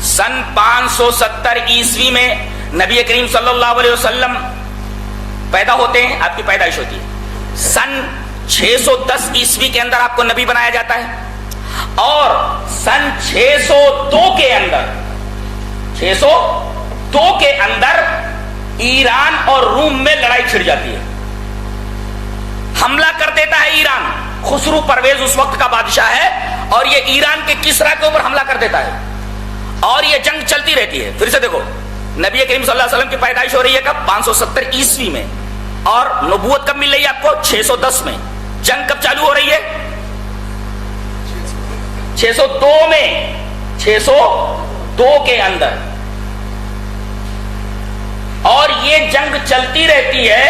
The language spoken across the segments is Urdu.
سن 570 عیسوی میں نبی کریم صلی اللہ علیہ وسلم پیدا ہوتے ہیں، آپ کی پیدائش ہوتی ہے۔ سن 610 عیسوی کے اندر آپ کو نبی بنایا جاتا ہے، اور سن 602 کے اندر ایران اور روم میں لڑائی چھڑ جاتی ہے، حملہ کر دیتا ہے ایران۔ خسرو پرویز اس وقت کا بادشاہ ہے، اور یہ ایران کے کسرا کے اوپر حملہ کر دیتا ہے، اور یہ جنگ چلتی رہتی ہے۔ پھر سے دیکھو، نبی کریم صلی اللہ علیہ وسلم کی پیدائش ہو رہی ہے کب؟ 570 عیسوی میں، اور نبوت کب مل رہی ہے آپ کو؟ 610 میں۔ جنگ کب چالو ہو رہی ہے؟ 602 میں، 602 کے اندر، اور یہ جنگ چلتی رہتی ہے،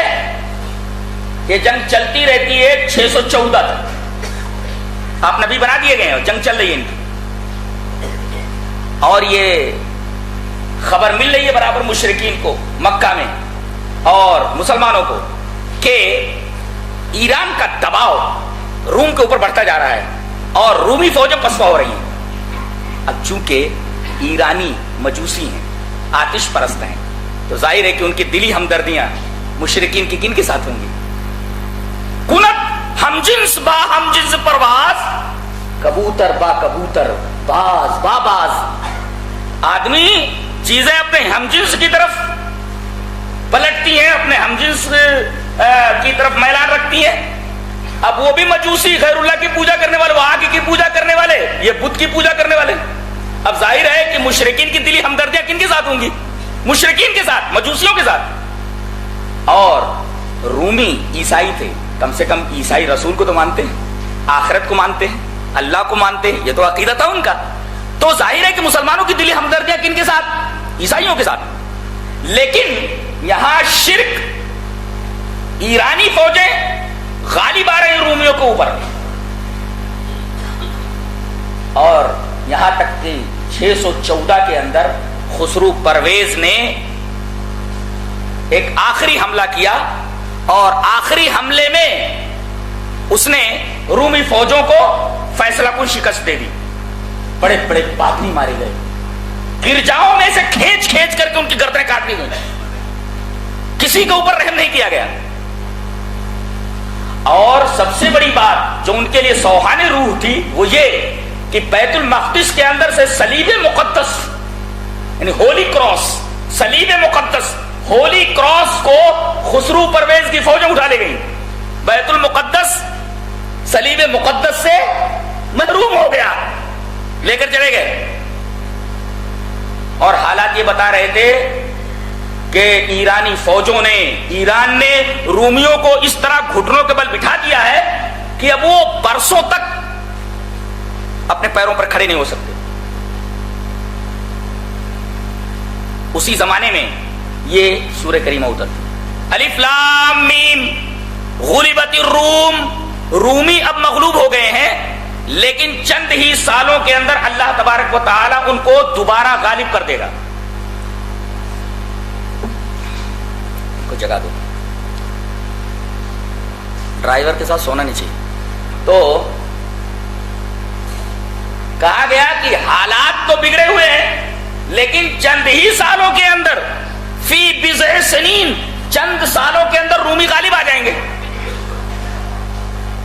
یہ جنگ چلتی رہتی ہے 614 تک۔ آپ نبی بنا دیے گئے ہیں، جنگ چل رہی ہے ان کی، اور یہ خبر مل رہی ہے برابر مشرکین کو مکہ میں اور مسلمانوں کو کہ ایران کا دباؤ روم کے اوپر بڑھتا جا رہا ہے، اور رومی فوجیں پسپا ہو رہی ہیں۔ اب چونکہ ایرانی مجوسی ہیں، آتش پرست ہیں، تو ظاہر ہے کہ ان کی دلی ہمدردیاں مشرکین کی کن کے ساتھ ہوں گی؟ کنت ہم جنس با ہم جنس پرواز، کبوتر با کبوتر، باز با باز۔ آدمی چیزیں اپنے ہم جنس کی طرف پلٹتی ہیں، اپنے ہم جنس کی طرف میلان رکھتی ہیں۔ اب وہ بھی مجوسی، غیر اللہ کی پوجا کرنے والے، وہ آگ کی پوجا کرنے والے، یہ بت کی پوجا کرنے والے۔ اب ظاہر ہے کہ مشرکین کی دلی ہمدردیاں کن کے ساتھ ہوں گی؟ مشرکین کے ساتھ، مجوسیوں کے ساتھ۔ اور رومی عیسائی تھے، کم سے کم عیسائی رسول کو تو مانتے ہیں، آخرت کو مانتے ہیں، اللہ کو مانتے ہیں، یہ تو عقیدہ تھا ان کا۔ تو ظاہر ہے کہ مسلمانوں کی دلی ہمدردیاں کن کے ساتھ؟ عیسائیوں کے ساتھ۔ لیکن یہاں شرک، ایرانی فوجیں غالب آ رہے ہیں رومیوں کے اوپر، اور یہاں تک کہ 614 کے اندر خسرو پرویز نے ایک آخری حملہ کیا، اور آخری حملے میں اس نے رومی فوجوں کو فیصلہ کن شکست دے دی۔ بڑے بڑے باطنی مارے گئے، گرجاؤں میں سے کھینچ کھینچ کر کے ان کی گردنیں کاٹ دی گئی، کسی کے اوپر رحم نہیں کیا گیا۔ اور سب سے بڑی بات جو ان کے لیے سوہان روح تھی وہ یہ کہ بیت المقدس کے اندر سے صلیب مقدس، یعنی ہولی کراس، صلیب مقدس، ہولی کراس کو خسرو پرویز کی فوجیں اٹھا لے گئی۔ بیت المقدس صلیب مقدس سے محروم ہو گیا، لے کر چلے گئے۔ اور حالات یہ بتا رہے تھے کہ ایرانی فوجوں نے، ایران نے رومیوں کو اس طرح گھٹنوں کے بل بٹھا دیا ہے کہ اب وہ برسوں تک اپنے پیروں پر کھڑے نہیں ہو سکتے۔ اسی زمانے میں یہ سورہ کریمہ اترتی، الف لام میم غلبت الروم، رومی اب مغلوب ہو گئے ہیں، لیکن چند ہی سالوں کے اندر اللہ تبارک و تعالی ان کو دوبارہ غالب کر دے گا۔ ان کو جگہ دو، ڈرائیور کے ساتھ سونا نہیں چاہیے۔ تو کہا گیا کہ حالات تو بگڑے ہوئے ہیں، لیکن چند ہی سالوں کے اندر، فی بضع سنین، چند سالوں کے اندر رومی غالب آ جائیں گے۔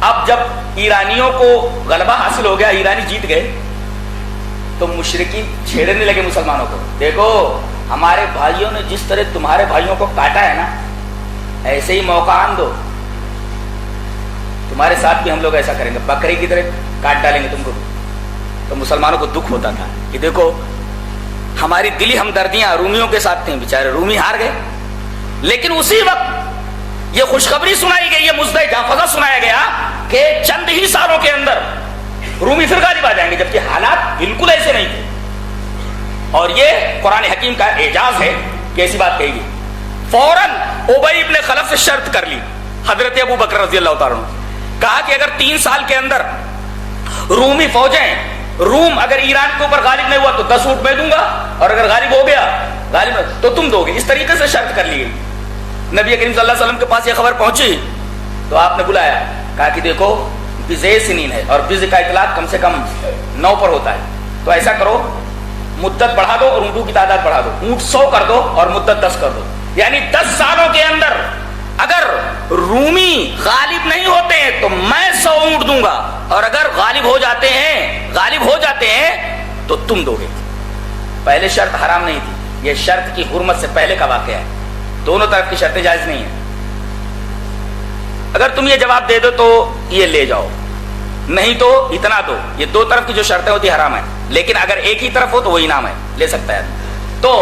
اب جب ایرانیوں کو غلبہ حاصل ہو گیا، ایرانی جیت گئے، تو مشرکین چھیڑنے لگے مسلمانوں کو، دیکھو ہمارے بھائیوں نے جس طرح تمہارے بھائیوں کو کاٹا ہے نا، ایسے ہی موقع آن دو، تمہارے ساتھ بھی ہم لوگ ایسا کریں گے، بکرے کی طرح کاٹ ڈالیں گے تم کو۔ تو مسلمانوں کو دکھ ہوتا تھا کہ دیکھو ہماری دلی ہمدردیاں رومیوں کے ساتھ تھیں، بیچارے رومی ہار گئے۔ لیکن اسی وقت یہ خوشخبری سنائی گئی، یہ مزدہ جانفزہ سنایا گیا کہ چند ہی سالوں کے اندر رومی پھر غالب آ جائیں گے، جبکہ حالات بالکل ایسے نہیں تھے۔ اور یہ قرآن حکیم کا اعجاز ہے کہ ایسی بات کہی گئی۔ فوراً ابی ابن خلف سے شرط کر لی حضرت ابو بکر رضی اللہ تعالیٰ عنہ، کہا کہ اگر 3 سال کے اندر رومی فوجیں، روم اگر ایران کے اوپر غالب نہیں ہوا تو 10 اونٹ میں دوں گا، اور اگر غالب ہو گیا تو تم دو گے۔ اس طریقے سے شرط کر لی گئی۔ نبی کریم صلی اللہ علیہ وسلم کے پاس یہ خبر پہنچی تو آپ نے بلایا، کہا کہ دیکھو بضع سنین ہے، اور بضع کا اطلاق کم سے کم 9 پر ہوتا ہے، تو ایسا کرو مدت بڑھا دو اور اونٹوں کی تعداد بڑھا دو، اونٹ 100 کر دو اور مدت 10 کر دو، یعنی 10 سالوں کے اندر اگر رومی غالب نہیں ہوتے ہیں تو میں 100 اونٹ دوں گا، اور اگر غالب ہو جاتے ہیں تو تم دو گے۔ پہلے شرط حرام نہیں تھی، یہ شرط کی حرمت سے پہلے کا واقعہ ہے، دونوں طرف کی شرطیں جائز نہیں ہیں۔ اگر تم یہ جواب دے دو تو یہ لے جاؤ، نہیں تو اتنا دو، یہ دو طرف کی جو شرطیں ہوتی حرام ہے، لیکن اگر ایک ہی طرف ہو تو وہ انعام ہے، لے سکتا ہے۔ تو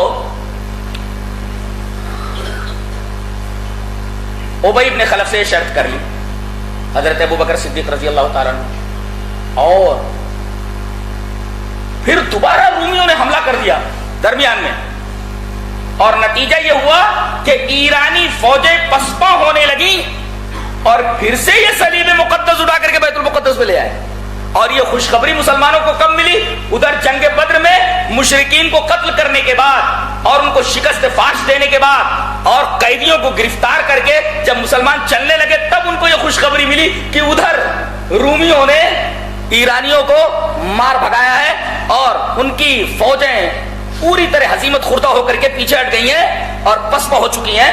ابی بن خلف سے شرط کر لی حضرت ابو بکر صدیق رضی اللہ تعالیٰ عنہ، اور پھر دوبارہ رومیوں نے حملہ کر دیا درمیان میں، اور نتیجہ یہ ہوا کہ ایرانی فوجیں پسپا ہونے لگی، اور پھر سے یہ صلیب مقدس اٹھا کر کے بیت المقدس میں لے آئے۔ اور یہ خوشخبری مسلمانوں کو کب ملی؟ ادھر جنگ بدر میں مشرکین کو قتل کرنے کے بعد اور ان کو شکست فاش دینے کے بعد اور قیدیوں کو گرفتار کر کے جب مسلمان چلنے لگے تب ان کو یہ خوشخبری ملی کہ ادھر رومیوں نے ایرانیوں کو مار بھگایا ہے اور ان کی فوجیں پوری طرح ہزیمت خوردہ ہو کر کے پیچھے ہٹ گئی ہیں اور پسپا ہو چکی ہیں۔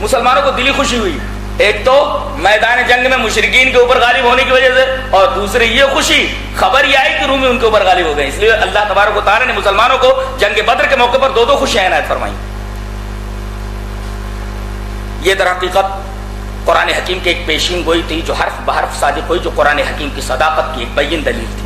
مسلمانوں کو دلی خوشی ہوئی، ایک تو میدان جنگ میں مشرکین کے اوپر غالب ہونے کی وجہ سے، اور دوسری یہ خوشی خبر یہ آئی کہ رومی ان کے اوپر غالب ہو گئے، اس لیے اللہ تبارک و تعالیٰ نے مسلمانوں کو جنگ بدر کے موقع پر دو خوشیاں عنایت فرمائیں۔ یہ در حقیقت قرآن حکیم کی ایک پیشین گوئی تھی جو حرف بحرف صادق ہوئی، جو قرآن حکیم کی صداقت کی ایک بین دلیل تھی۔